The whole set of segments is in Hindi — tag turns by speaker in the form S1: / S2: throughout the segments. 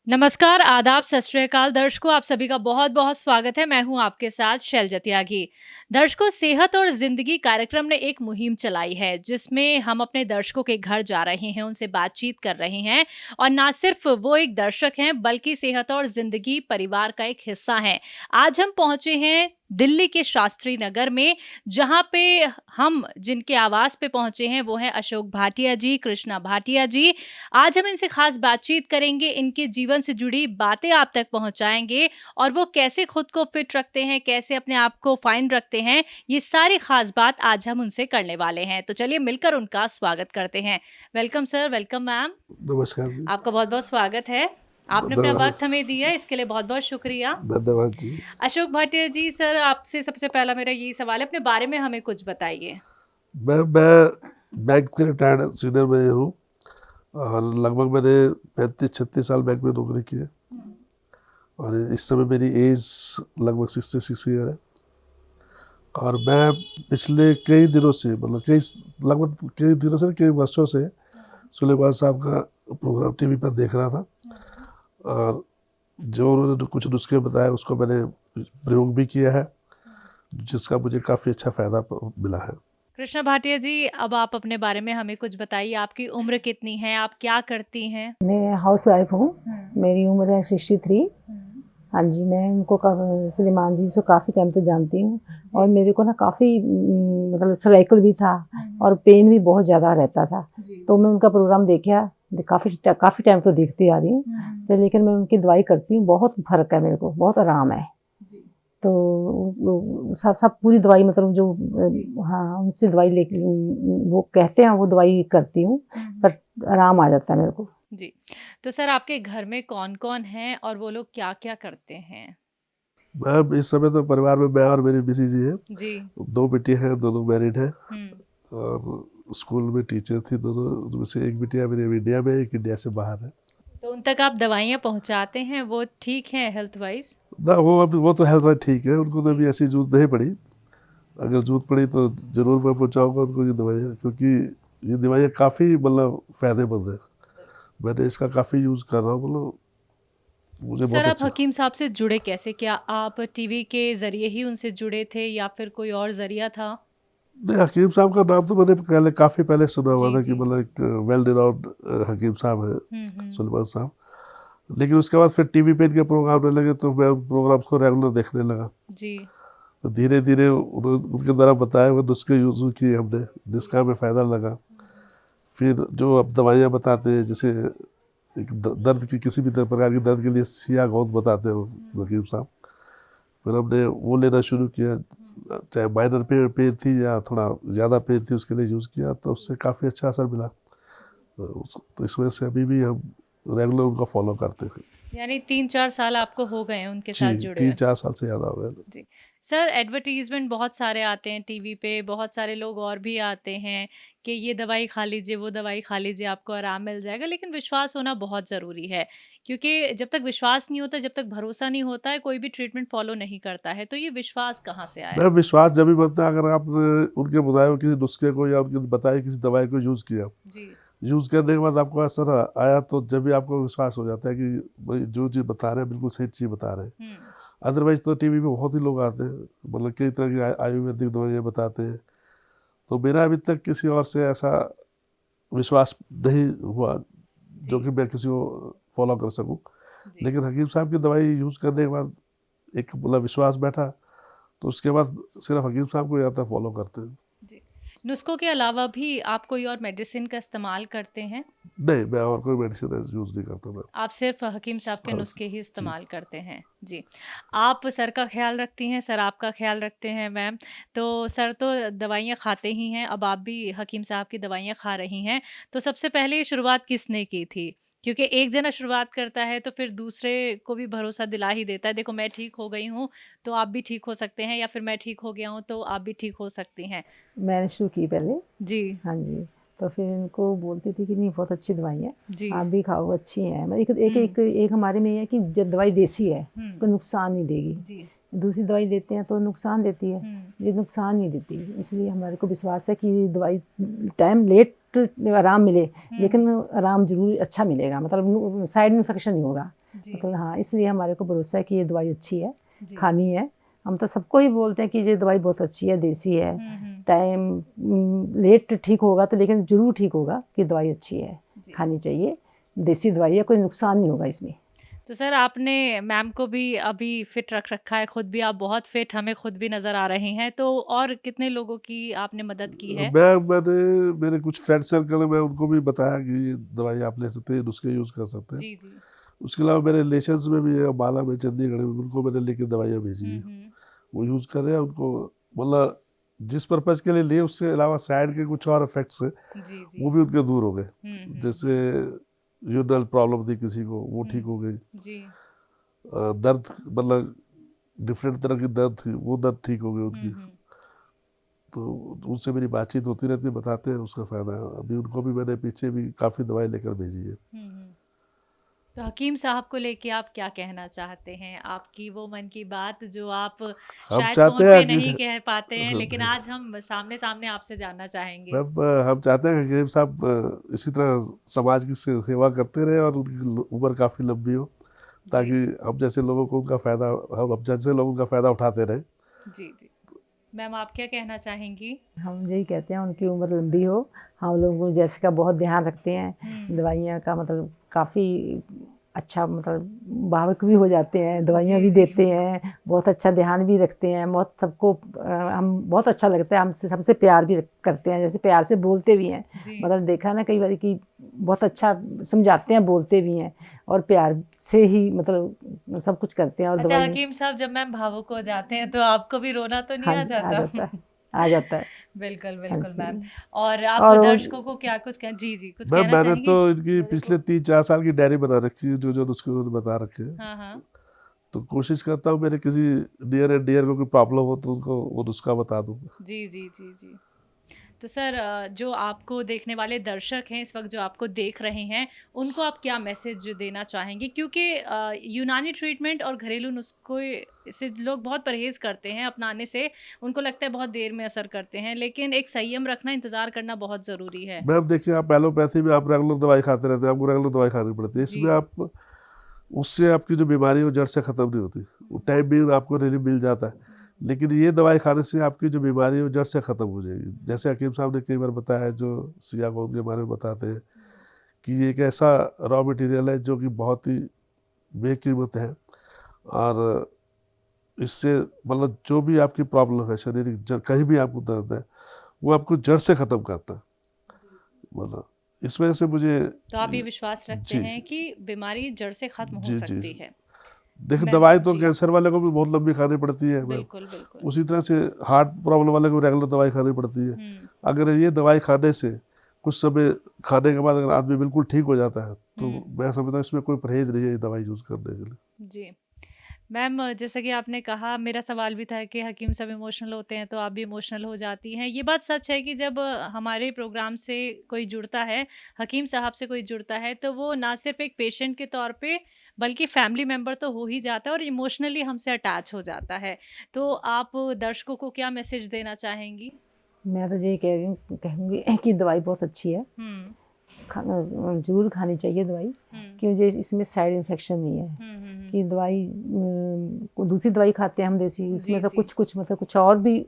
S1: नमस्कार, आदाब, सत श्री अकाल दर्शकों, आप सभी का बहुत बहुत स्वागत है। मैं हूं आपके साथ शैलजा त्यागी। दर्शकों, सेहत और जिंदगी कार्यक्रम ने एक मुहिम चलाई है जिसमें हम अपने दर्शकों के घर जा रहे हैं, उनसे बातचीत कर रहे हैं और ना सिर्फ वो एक दर्शक हैं बल्कि सेहत और जिंदगी परिवार का एक हिस्सा हैं। आज हम पहुंचे हैं दिल्ली के शास्त्री नगर में, जहां पे हम जिनके आवास पे पहुंचे हैं वो हैं अशोक भाटिया जी, कृष्णा भाटिया जी। आज हम इनसे खास बातचीत करेंगे, इनके जीवन से जुड़ी बातें आप तक पहुंचाएंगे और वो कैसे खुद को फिट रखते हैं, कैसे अपने आप को फाइन रखते हैं, ये सारी खास बात आज हम उनसे करने वाले हैं। तो चलिए मिलकर उनका स्वागत करते हैं। Welcome sir, welcome ma'am.
S2: नमस्कार जी।
S1: आपका बहुत बहुत स्वागत है। आपने अपना वक्त हमें दिया, इसके लिए बहुत बहुत शुक्रिया।
S2: धन्यवाद जी।
S1: अशोक भाटिया जी, सर आपसे सबसे पहला मेरा यही सवाल है, अपने बारे में हमें कुछ बताइए।
S2: मैं बैंक से रिटायर्ड सीनियर मैनेजर हूँ और लगभग मैंने 35-36 साल बैंक में नौकरी की है और इस समय मेरी एज लगभग 66 ईयर है। और मैं पिछले कई दिनों से लगभग कई दिनों से कई वर्षों से सुलेमान साहब का प्रोग्राम टीवी पर देख रहा था और जो उन्होंने कुछ नुस्खे बताए उसको मैंने प्रयोग भी किया है, जिसका मुझे काफ़ी अच्छा फ़ायदा मिला है।
S1: कृष्णा भाटिया जी, अब आप अपने बारे में हमें कुछ बताइए। आपकी उम्र कितनी है, आप क्या करती हैं?
S3: मैं हाउस वाइफ हूँ। मेरी उम्र है 63। हाँ जी, मैं उनको सुलेमान जी से काफ़ी टाइम तो जानती हूँ और मेरे को ना काफ़ी मतलब सर्वाइकल भी था और पेन भी बहुत ज़्यादा रहता था। तो मैं उनका प्रोग्राम देखा, काफ़ी टाइम तो देखती आ रही हूँ। तो लेकिन मैं उनकी दवाई करती हूँ, बहुत फ़र्क है, मेरे को बहुत आराम है। तो सब पूरी दवाई मतलब जो हाँ उनसे दवाई लेके वो कहते हैं वो दवाई करती हूँ, पर आराम आ जाता है मेरे को
S1: जी। तो सर आपके घर में कौन कौन है और वो लोग क्या क्या करते हैं?
S2: मैम इस समय तो परिवार में मैं और मेरी मिसेज जी है।
S1: जी।
S2: 2 बेटियां हैं, दोनों मैरिड हैं
S1: हम्म।
S2: और स्कूल में टीचर थी दोनों। उनमें से एक बिटिया मेरी इंडिया में, एक इंडिया से बाहर है।
S1: तो उन तक आप दवाइयाँ पहुँचाते हैं, वो ठीक हैं हेल्थ वाइज?
S2: ना वो तो हेल्थ वाइज ठीक है, उनको तो अभी ऐसी जरूरत नहीं पड़ी। अगर जरूरत पड़ी तो ज़रूर मैं पहुँचाऊँगा उनको ये दवाइयाँ, क्योंकि ये दवाइयाँ काफ़ी मतलब फ़ायदेमंद है। मैंने इसका काफ़ी यूज़ कर रहा हूँ, मतलब मुझे
S1: सर
S2: बहुत
S1: आप
S2: अच्छा।
S1: हकीम साहब से जुड़े कैसे? क्या आप टीवी के जरिए ही उनसे जुड़े थे या फिर कोई और जरिया था?
S2: नहीं, हकीम साहब का नाम तो मैंने पहले काफ़ी पहले सुना हुआ
S1: जी
S2: था कि
S1: जी।
S2: मतलब एक वेल रिनाउंड हकीम साहब है
S1: हम्म।
S2: सुलेमान साहब। लेकिन उसके बाद फिर टीवी पे इनके प्रोग्राम आने लगे तो मैं उन प्रोग्राम्स को रेगुलर देखने लगा।
S1: जी।
S2: तो धीरे धीरे उनके द्वारा बताए हुए नुस्खे यूज़ किए हमने, जिसका हमें फ़ायदा लगा। फिर जो अब दवाइयाँ बताते हैं, जैसे एक दर्द की किसी भी प्रकार की दर्द के लिए सिया गौत बताते हैं हकीम साहब। फिर हमने वो लेना शुरू किया, चाहे माइनर पेन थी या थोड़ा ज़्यादा पेन थी, उसके लिए यूज़ किया तो उससे काफ़ी अच्छा असर मिला। तो इस वजह से अभी भी हम रेगुलर उनका फॉलो करते हैं।
S1: यानी 3-4 साल आपको हो गए हैं उनके
S2: जी,
S1: साथ जुड़े हुए?
S2: 3-4 साल से ज़्यादा हो गए।
S1: जी। सर एडवर्टाइज़मेंट बहुत सारे आते हैं टीवी पे, बहुत सारे लोग और भी आते हैं कि ये दवाई खा लीजिए, वो दवाई खा लीजिए, आपको आराम मिल जाएगा। लेकिन विश्वास होना बहुत ज़रूरी है, क्योंकि जब तक विश्वास नहीं होता, जब तक भरोसा नहीं होता है, कोई भी ट्रीटमेंट फ़ॉलो नहीं करता है। तो ये विश्वास कहाँ से आया?
S2: मैं विश्वास जब भी बनता है अगर आपने उनके बताए हुए किसी नुस्खे को या उनके बताए किसी दवाई को यूज़ किया।
S1: जी।
S2: यूज़ करने के बाद आपको असर आया तो जब भी आपको विश्वास हो जाता है कि भाई जो चीज़ बता रहे हैं बिल्कुल सही चीज़ बता रहे हैं।
S1: हुँ।
S2: अदरवाइज़ तो टीवी पे बहुत ही लोग आते हैं, मतलब कई तरह की आयुर्वेदिक दवाइयाँ बताते हैं। तो मेरा अभी तक किसी और से ऐसा विश्वास नहीं हुआ जो
S1: जी।
S2: कि मैं किसी को फॉलो कर सकूं।
S1: जी।
S2: लेकिन हकीम साहब की दवाई यूज़ करने के बाद एक मतलब विश्वास बैठा, तो उसके बाद सिर्फ हकीम साहब को ही आता फॉलो करते हैं।
S1: जी। नुस्ख़ों के अलावा भी आप कोई और मेडिसिन का इस्तेमाल करते हैं?
S2: नहीं, मैं और कोई मेडिसिन यूज़ नहीं करता मैं।
S1: आप सिर्फ़ हकीम साहब के
S2: हाँ,
S1: नुस्खे ही
S2: जी।
S1: इस्तेमाल करते हैं। जी। आप सर का ख़्याल रखती हैं, सर आपका ख़्याल रखते हैं मैम। तो सर तो दवाइयाँ खाते ही हैं, अब आप भी हकीम साहब की दवाइयाँ खा रही हैं। तो सबसे पहले ये शुरुआत किसने की थी? क्योंकि एक जना शुरुआत करता है तो फिर दूसरे को भी भरोसा दिला ही देता है, देखो मैं ठीक हो गई हूँ, तो आप भी ठीक हो सकते हैं, या फिर मैं ठीक हो गया हूँ तो आप भी ठीक हो सकती हैं।
S3: मैंने शुरू की पहले।
S1: जी।
S3: हाँ जी, तो फिर इनको बोलती थी कि नहीं बहुत अच्छी दवाई है,
S1: जी।
S3: आप भी खाओ अच्छी है। एक एक एक, एक हमारे में है कि जब दवाई देसी है तो नुकसान नहीं देगी। जी। दूसरी दवाई लेते हैं तो नुकसान देती है, ये नुकसान नहीं देती। इसलिए हमारे को विश्वास है कि दवाई टाइम लेट आराम मिले, लेकिन आराम जरूर अच्छा मिलेगा, मतलब साइड इन्फेक्शन नहीं होगा।
S1: जी,
S3: मतलब हाँ, इसलिए हमारे को भरोसा है कि ये दवाई अच्छी है,
S1: जी।
S3: खानी है। हम तो सबको ही बोलते हैं कि ये दवाई बहुत अच्छी है, देसी है।
S1: हम्म,
S3: टाइम लेट ठीक होगा तो, लेकिन ज़रूर ठीक होगा कि दवाई अच्छी है,
S1: जी।
S3: खानी चाहिए। देसी दवाई है, कोई नुकसान नहीं होगा इसमें।
S1: तो सर आपने मैम को भी अभी फिट रख रखा है, खुद भी आप बहुत फिट हमें खुद भी नज़र आ रही हैं, तो और कितने लोगों की आपने मदद की है?
S2: मैंने मेरे कुछ फ्रेंड सर्कल है, मैं उनको भी बताया कि ये दवाई आप ले सकते हैं, नुस्खे यूज़ कर सकते हैं।
S1: जी, जी।
S2: उसके अलावा मेरे रिलेशंस में भी है, अम्बाला में, चंडीगढ़ में, उनको मैंने लेके दवाइयाँ भेजी है।
S1: हम्म,
S2: वो यूज़ कर रहे हैं, उनको मतलब जिस पर्पज़ के लिए लिए उससे अलावा साइड के कुछ और इफेक्ट्स है
S1: जी, जी।
S2: वो भी उनके दूर हो गए।
S1: हम्म,
S2: जैसे यूरिनल प्रॉब्लम थी किसी को, वो ठीक हो गई।
S1: जी।
S2: दर्द मतलब डिफरेंट तरह की दर्द थी, वो दर्द ठीक हो गई उनकी।
S1: हम्म,
S2: तो उनसे मेरी बातचीत होती रहती है, बताते हैं उसका फ़ायदा है। अभी उनको भी मैंने पीछे भी काफ़ी दवाई लेकर भेजी है।
S1: हम्म। तो हकीम साहब को लेके आप क्या कहना चाहते हैं? आपकी वो मन की बात जो आप
S2: हम
S1: शायद
S2: चाहते
S1: फ़ोन पे
S2: हैं कि
S1: नहीं कह पाते हैं, लेकिन आज हम सामने-सामने आपसे जानना चाहेंगे।
S2: मैम हम चाहते हैं कि गरीब साहब इसी तरह समाज की सेवा करते रहे और उनकी उम्र काफ़ी लंबी हो,
S1: जी,
S2: ताकि हम जैसे लोगों को उनका फ़ायदा, हम जैसे लोगों का फ़ायदा उठाते रहें।
S1: जी, जी। मैम आप क्या कहना चाहेंगी?
S3: हम यही कहते हैं उनकी उम्र लंबी हो। हम लोग जैसे का बहुत ध्यान रखते हैं, दवाइयाँ का मतलब काफ़ी अच्छा, मतलब बावक भी हो जाते हैं, दवाइयाँ
S1: जी,
S3: भी
S1: जी।
S3: देते हैं, बहुत अच्छा ध्यान भी रखते हैं। बहुत सबको हम बहुत अच्छा लगता है, हमसे सबसे प्यार भी करते हैं, जैसे प्यार से बोलते भी हैं।
S1: जी।
S3: मतलब देखा ना कई बार कि बहुत अच्छा समझाते हैं, बोलते भी हैं और प्यार से ही मतलब सब कुछ करते हैं। और
S1: अच्छा
S3: दवाइयाँ,
S1: हकीम साहब जब मैम भावुक हो जाते हैं तो आपको भी रोना तो नहीं
S3: हाँ
S1: आ
S3: जी, आ
S1: जाता?
S3: जाता है, आ जाता है।
S1: बिल्कुल,
S3: हाँ
S1: बिल्कुल मैम।
S3: जी।
S1: और आप
S3: और
S1: दर्शकों को क्या कुछ जी, जी, कुछ
S2: मैम
S1: कहना
S2: मैंने तो
S1: चाहेंगी?
S2: इनकी पिछले 3-4 साल की डायरी बना रखी है, जो जो नुस्खे उन्होंने बता रखे हैं।
S1: हाँ, हाँ।
S2: तो कोशिश करता हूँ मेरे किसी नियर एंड डियर को कोई प्रॉब्लम हो तो उनको वो नुस्खा बता दूँ।
S1: जी, जी, जी, जी। तो सर जो आपको देखने वाले दर्शक हैं इस वक्त जो आपको देख रहे हैं उनको आप क्या मैसेज देना चाहेंगे? क्योंकि यूनानी ट्रीटमेंट और घरेलू नुस्खे से लोग बहुत परहेज़ करते हैं अपनाने से, उनको लगता है बहुत देर में असर करते हैं, लेकिन एक संयम रखना, इंतज़ार करना बहुत ज़रूरी है।
S2: मैम देखिए, आप एलोपैथी में आप रेगुलर दवाई खाते रहते हैं, आपको रेगुलर दवाई खानी पड़ती है।
S1: जी।
S2: इसमें आप उससे आपकी जो बीमारी है वो जड़ से ख़त्म नहीं होती। वो टाइम भी आपको रिलीफ मिल जाता है, लेकिन ये दवाई खाने से आपकी जो बीमारी है वो जड़ से ख़त्म हो जाएगी। जैसे हकीम साहब ने कई बार बताया, जो सियागोन के बारे में बताते हैं कि ये एक ऐसा रॉ मटेरियल है जो कि बहुत ही बेकीमत है, और इससे मतलब जो भी आपकी प्रॉब्लम है, शारीरिक कहीं भी आपको दर्द है, वो आपको जड़ से ख़त्म करता है। मतलब इस वजह से मुझे
S1: तो आप ये विश्वास रखते
S2: जी
S1: हैं कि बीमारी जड़ से ख़त्म हो
S2: जी जी
S1: सकती है।
S2: देखिए,
S1: मैं
S2: दवाई तो
S1: जी,
S2: कैंसर वाले को भी बहुत लंबी खानी पड़ती है मैम।
S1: बिल्कुल, बिल्कुल।
S2: उसी तरह से हार्ट प्रॉब्लम वाले को रेगुलर दवाई खानी पड़ती है।
S1: हुँ,
S2: अगर ये दवाई खाने से कुछ समय खाने के बाद अगर आदमी बिल्कुल ठीक हो जाता है, तो
S1: हुँ।
S2: मैं समझता हूँ इसमें कोई परहेज नहीं है ये दवाई यूज़ करने के लिए।
S1: जी। मैम जैसा कि आपने कहा, मेरा सवाल भी था कि हकीम सब इमोशनल होते हैं तो आप भी इमोशनल हो जाती हैं। ये बात सच है कि जब हमारे प्रोग्राम से कोई जुड़ता है, हकीम साहब से कोई जुड़ता है, तो वो ना सिर्फ़ एक पेशेंट के तौर पे बल्कि फैमिली मेंबर तो हो ही जाता है और इमोशनली हमसे अटैच हो जाता है। तो आप दर्शकों को क्या मैसेज देना चाहेंगी?
S3: मैं तो यही कह रही हूँ, कहूँगी कि दवाई बहुत अच्छी है,
S1: हुँ,
S3: ज़रूर खानी चाहिए दवाई,
S1: हुँ,
S3: क्योंकि इसमें साइड इन्फेक्शन नहीं है।
S1: हुँ, हुँ, हुँ।
S3: कि दवाई दूसरी दवाई खाते हैं हम देसी,
S1: जी,
S3: उसमें तो
S1: जी।
S3: कुछ मतलब कुछ और भी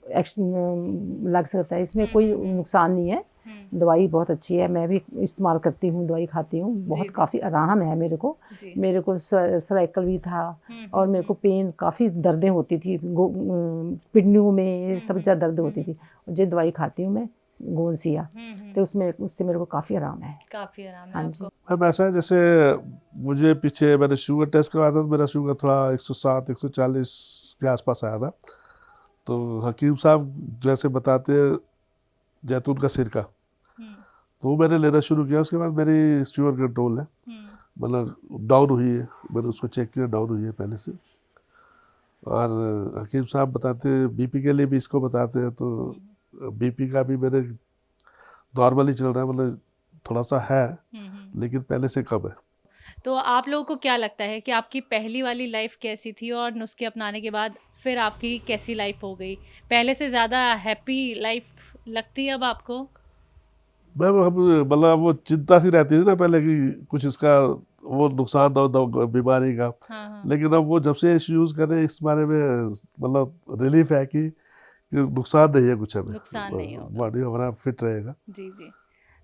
S3: लग सकता है, इसमें
S1: हुँ,
S3: कोई
S1: हुँ, हुँ।
S3: नुकसान नहीं है।
S1: हुँ।
S3: दवाई बहुत अच्छी है, मैं भी इस्तेमाल करती हूँ, दवाई खाती हूँ,
S1: जी,
S3: बहुत
S1: जी।
S3: काफ़ी आराम है मेरे को।
S1: जी।
S3: मेरे को सर्वाइकल भी था
S1: हुँ,
S3: और
S1: हुँ,
S3: मेरे को
S1: हुँ।
S3: पेन, काफ़ी दर्दें होती थी, किडनियों में ये
S1: हुँ,
S3: सब
S1: हुँ,
S3: ज़्यादा दर्द
S1: हुँ,
S3: होती
S1: हुँ।
S3: थी। और ये दवाई खाती हूँ मैं, गोंसिया,
S1: हुँ, हुँ,
S3: तो
S1: हुँ।
S3: उससे मेरे को काफ़ी आराम है।
S1: काफ़ी आराम है
S3: हाँ
S1: आपको।
S3: जी।
S2: मैम ऐसा है, जैसे मुझे पीछे मैंने शुगर टेस्ट करवाया था, तो मेरा शुगर थोड़ा 107 140 के आसपास आया था। तो हकीम साहब जैसे बताते हैं जैतून का सिरका,
S1: हुँ,
S2: तो वो मैंने लेना शुरू किया। उसके बाद मेरी शुगर कंट्रोल है,
S1: हुँ।
S2: मतलब डाउन हुई है। मैंने उसको चेक किया, डाउन हुई है पहले से। और हकीम साहब बताते हैं बीपी के लिए भी इसको बताते हैं, तो
S1: हुँ,
S2: बीपी का भी मेरे नॉर्मली चल रहा है, मतलब थोड़ा सा है,
S1: हुँ, हुँ।
S2: लेकिन पहले से कम है।
S1: तो आप लोगों को क्या लगता है कि आपकी पहली वाली लाइफ कैसी थी और नुस्खे अपनाने के बाद फिर आपकी कैसी लाइफ हो गई? पहले से ज़्यादा हैप्पी लाइफ लगती है अब आपको?
S2: मैम हम मतलब वो चिंता सी रहती थी ना पहले कि कुछ इसका वो नुकसान ना हो बीमारी का।
S1: हाँ हाँ
S2: लेकिन अब वो जब से यूज़ कर रहे हैं इस बारे में मतलब रिलीफ है कि नुकसान नहीं है कुछ हमें,
S1: नुकसान नहीं होगा।
S2: बॉडी हमारा फिट रहेगा।
S1: जी जी।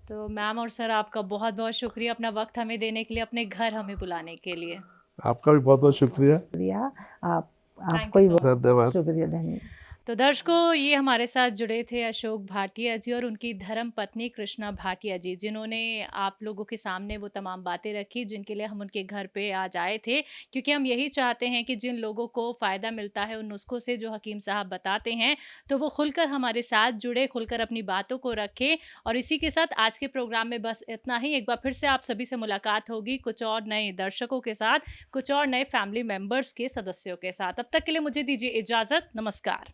S1: तो मैम और सर आपका बहुत बहुत शुक्रिया अपना वक्त हमें देने के लिए, अपने घर हमें बुलाने के लिए।
S2: आपका भी बहुत बहुत शुक्रिया,
S3: शुक्रिया। आप
S1: थैंक
S3: आपको
S1: यू
S3: ही
S1: सो मच।
S2: धन्यवाद।
S3: शुक्रिया, धन्यवाद।
S1: तो दर्शकों, ये हमारे साथ जुड़े थे अशोक भाटिया जी और उनकी धर्म पत्नी कृष्णा भाटिया जी, जिन्होंने आप लोगों के सामने वो तमाम बातें रखी जिनके लिए हम उनके घर पे आज आए थे, क्योंकि हम यही चाहते हैं कि जिन लोगों को फ़ायदा मिलता है उन नुस्खों से जो हकीम साहब बताते हैं, तो वो खुलकर हमारे साथ जुड़े, खुलकर अपनी बातों को रखें। और इसी के साथ आज के प्रोग्राम में बस इतना ही। एक बार फिर से आप सभी से मुलाकात होगी कुछ और नए दर्शकों के साथ, कुछ और नए फैमिली मेम्बर्स के सदस्यों के साथ। अब तक के लिए मुझे दीजिए इजाज़त। नमस्कार।